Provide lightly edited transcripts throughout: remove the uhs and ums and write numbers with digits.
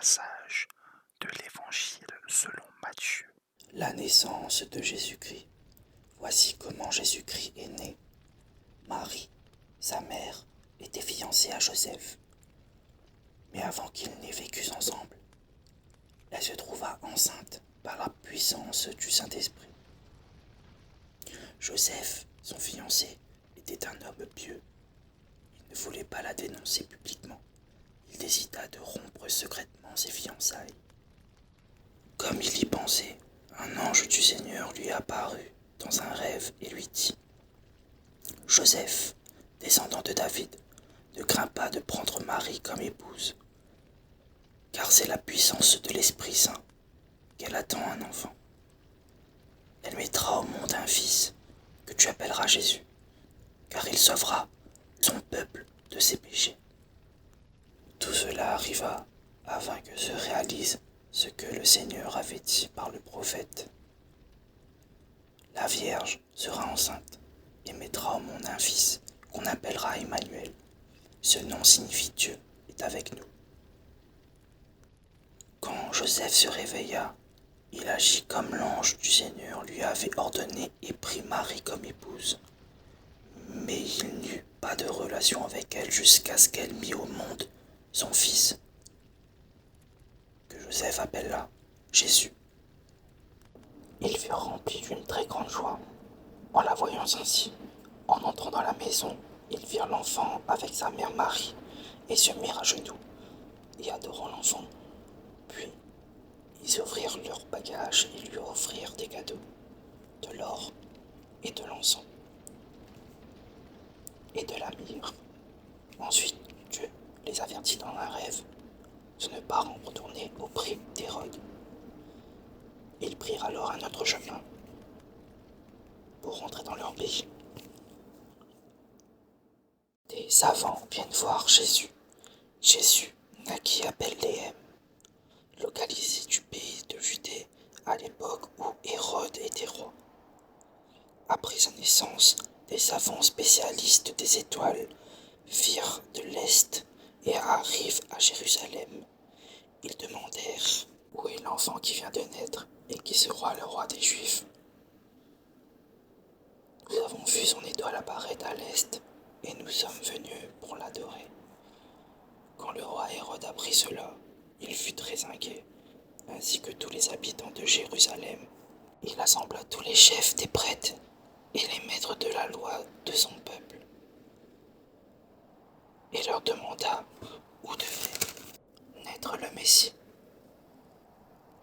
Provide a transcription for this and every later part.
passage de l'Évangile selon Matthieu. La naissance de Jésus-Christ. Voici comment Jésus-Christ est né. Marie, sa mère, était fiancée à Joseph. Mais avant qu'ils n'aient vécu ensemble, elle se trouva enceinte par la puissance du Saint-Esprit. Joseph, son fiancé, était un homme pieux. Il ne voulait pas la dénoncer publiquement. Il décida de rompre secrètement ses fiançailles. Comme il y pensait, un ange du Seigneur lui apparut dans un rêve et lui dit : « Joseph, descendant de David, ne crains pas de prendre Marie comme épouse, car c'est la puissance de l'Esprit Saint qu'elle attend un enfant. Elle mettra au monde un fils que tu appelleras Jésus, car il sauvera son peuple de ses péchés. » Tout cela arriva afin que se réalise ce que le Seigneur avait dit par le prophète. La Vierge sera enceinte et mettra au monde un fils qu'on appellera Emmanuel. Ce nom signifie Dieu est avec nous. Quand Joseph se réveilla, il agit comme l'ange du Seigneur lui avait ordonné et prit Marie comme épouse. Mais il n'eut pas de relation avec elle jusqu'à ce qu'elle mit au monde son fils, que Joseph appella Jésus. Ils furent remplis d'une très grande joie en la voyant ainsi. En entrant dans la maison, ils virent l'enfant avec sa mère Marie et se mirent à genoux et adorant l'enfant. Puis ils ouvrirent leurs bagages et lui offrirent des cadeaux, de l'or et de l'encens et de la myrrhe. Ensuite, Dieu les avertit dans un rêve de ne pas retourner auprès d'Hérode. Ils prirent alors un autre chemin pour rentrer dans leur pays. Des savants viennent voir Jésus. Jésus naquit à Bethléem, localisé du pays de Judée à l'époque où Hérode était roi. Après sa naissance, des savants spécialistes des étoiles virent de l'Est et arrivent à Jérusalem. Ils demandèrent où est l'enfant qui vient de naître et qui sera le roi des Juifs. Nous avons vu son étoile apparaître à l'Est et nous sommes venus pour l'adorer. Quand le roi Hérode apprit cela, il fut très inquiet, ainsi que tous les habitants de Jérusalem. Il assembla tous les chefs des prêtres et les maîtres de la loi de son peuple, et leur demanda où devait naître le Messie.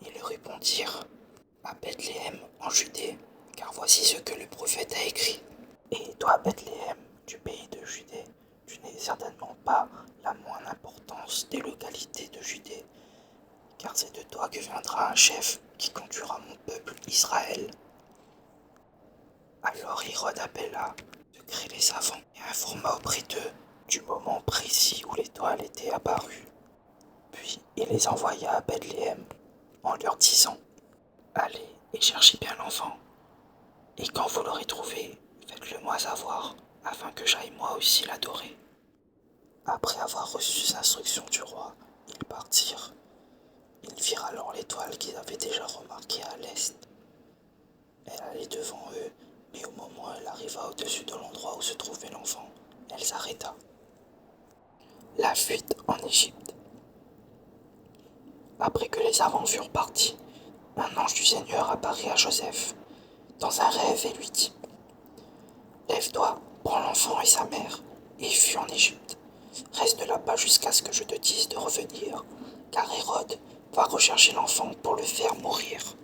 Ils lui répondirent : à Bethléem en Judée, car voici ce que le prophète a écrit. Et toi, Bethléem, du pays de Judée, tu n'es certainement pas la moindre importance des localités de Judée, car c'est de toi que viendra un chef qui conduira mon peuple Israël. Alors Hérode appela de gré les savants et informa auprès d'eux du moment précis où l'étoile était apparue. Puis il les envoya à Bethléem en leur disant : allez et cherchez bien l'enfant, et quand vous l'aurez trouvé, faites-le moi savoir, afin que j'aille moi aussi l'adorer. Après avoir reçu ces instructions du roi, ils partirent. Ils virent alors l'étoile qu'ils avaient déjà remarquée à l'est. Elle allait devant eux, mais au moment où elle arriva au-dessus de l'endroit où se trouvait l'enfant, elle s'arrêta. La fuite en Égypte. Après que les savants furent partis, un ange du Seigneur apparut à Joseph dans un rêve et lui dit : lève-toi, prends l'enfant et sa mère, et fuis en Égypte. Reste là-bas jusqu'à ce que je te dise de revenir, car Hérode va rechercher l'enfant pour le faire mourir.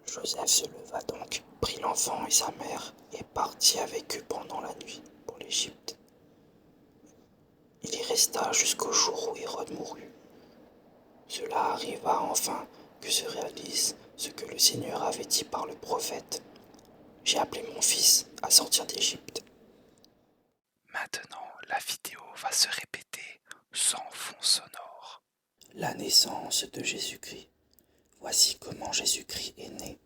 Joseph se leva donc, prit l'enfant et sa mère, et partit avec eux pendant la nuit pour l'Égypte. Il y resta jusqu'au jour où Hérode mourut. Cela arriva enfin que se réalise ce que le Seigneur avait dit par le prophète : j'ai appelé mon fils à sortir d'Égypte. Maintenant, la vidéo va se répéter sans fond sonore. La naissance de Jésus-Christ. Voici comment Jésus-Christ est né.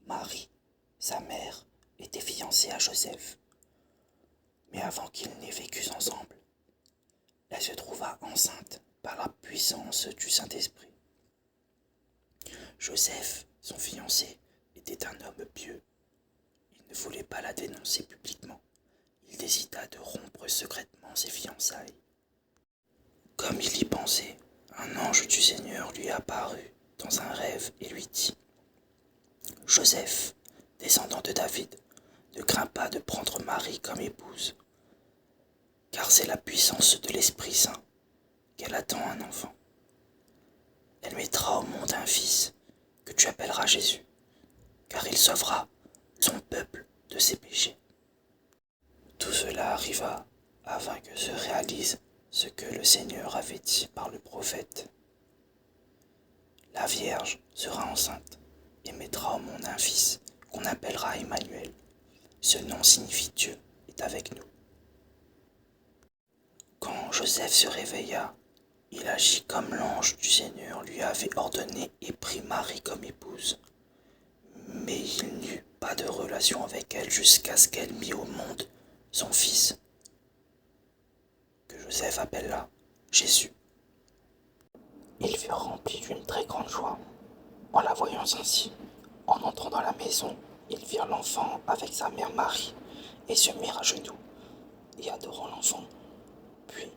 Marie, sa mère, était fiancée à Joseph. Mais avant qu'ils n'aient vécu ensemble, elle se trouva enceinte par la puissance du Saint-Esprit. Joseph, son fiancé, était un homme pieux. Il ne voulait pas la dénoncer publiquement. Il décida de rompre secrètement ses fiançailles. Comme il y pensait, un ange du Seigneur lui apparut dans un rêve et lui dit : « Joseph, descendant de David, ne crains pas de prendre Marie comme épouse, car c'est la puissance de l'Esprit Saint qu'elle attend un enfant. Elle mettra au monde un fils que tu appelleras Jésus, car il sauvera son peuple de ses péchés. » Tout cela arriva afin que se réalise ce que le Seigneur avait dit par le prophète. La Vierge sera enceinte et mettra au monde un fils qu'on appellera Emmanuel. Ce nom signifie Dieu est avec nous. Quand Joseph se réveilla, il agit comme l'ange du Seigneur lui avait ordonné et prit Marie comme épouse. Mais il n'eut pas de relation avec elle jusqu'à ce qu'elle mit au monde son fils, que Joseph appella Jésus. Ils furent remplis d'une très grande joie en la voyant ainsi. En entrant dans la maison, ils virent l'enfant avec sa mère Marie et se mirent à genoux et adorant l'enfant. Puis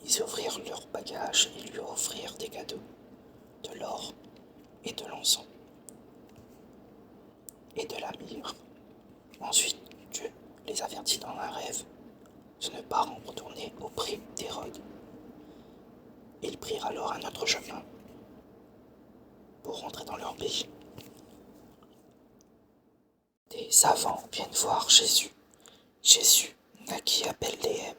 ils ouvrirent leurs bagages et lui offrirent des cadeaux, de l'or et de l'encens et de la myrrhe. Ensuite, Dieu les avertit dans un rêve de ne pas retourner auprès d'Hérode. Ils prirent alors un autre chemin pour rentrer dans leur pays. Des savants viennent voir Jésus. Jésus naquit à Bethléem,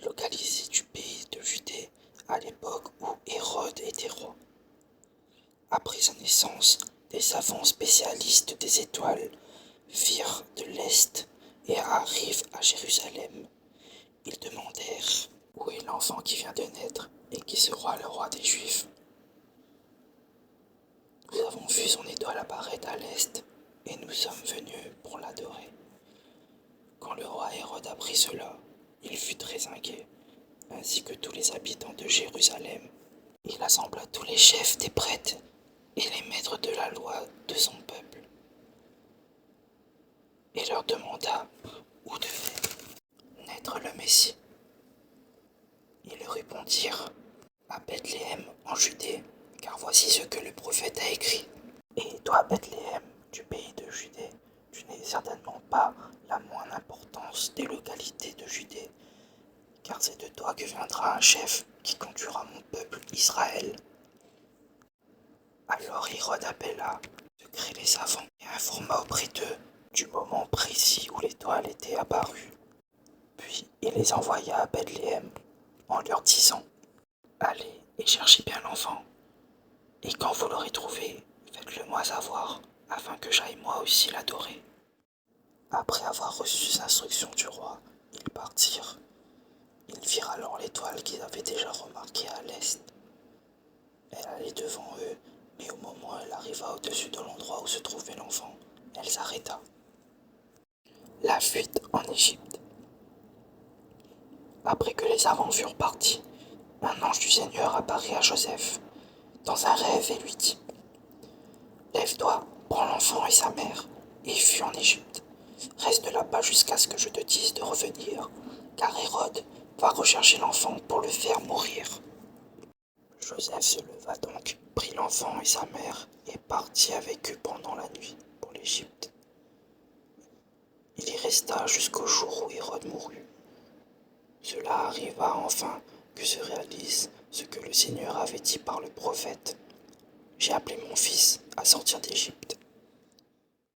localisé du pays de Judée à l'époque où Hérode était roi. Après sa naissance, des savants spécialistes des étoiles virent de l'Est et arrivent à Jérusalem. Ils demandèrent où est l'enfant qui vient de naître et qui sera le roi des Juifs. Nous avons vu son étoile apparaître à l'Est et nous sommes venus pour l'adorer. Quand le roi Hérode apprit cela, il fut très inquiet, ainsi que tous les habitants de Jérusalem. Il assembla tous les chefs des prêtres et les maîtres de la loi de son peuple, et leur demanda où devait naître le Messie. Ils lui répondirent : à Bethléem en Judée, car voici ce que le prophète a écrit. Et toi, Bethléem, du pays de Judée, tu n'es certainement pas la moindre importance des localités de Judée, car c'est de toi que viendra un chef qui conduira mon peuple Israël. Alors Hérode appela secret les savants et informa auprès d'eux du moment précis où l'étoile était apparue. Puis il les envoya à Bethléem en leur disant : allez et cherchez bien l'enfant, et quand vous l'aurez trouvé, faites-le moi savoir, afin que j'aille moi aussi l'adorer. Après avoir reçu les instructions du roi, ils partirent. Ils virent alors l'étoile qu'ils avaient déjà remarquée à l'est. Elle allait devant eux, mais au moment où elle arriva au-dessus de l'endroit où se trouvait l'enfant, elle s'arrêta. La fuite en Égypte. Après que les savants furent partis, un ange du Seigneur apparut à Joseph dans un rêve et lui dit : lève-toi, prends l'enfant et sa mère, et fuis en Égypte. Reste là-bas jusqu'à ce que je te dise de revenir, car Hérode va rechercher l'enfant pour le faire mourir. Joseph se leva donc, prit l'enfant et sa mère, et partit avec eux pendant la nuit pour l'Égypte. Il y resta jusqu'au jour où Hérode mourut. Cela arriva enfin que se réalise ce que le Seigneur avait dit par le prophète : j'ai appelé mon fils à sortir d'Égypte.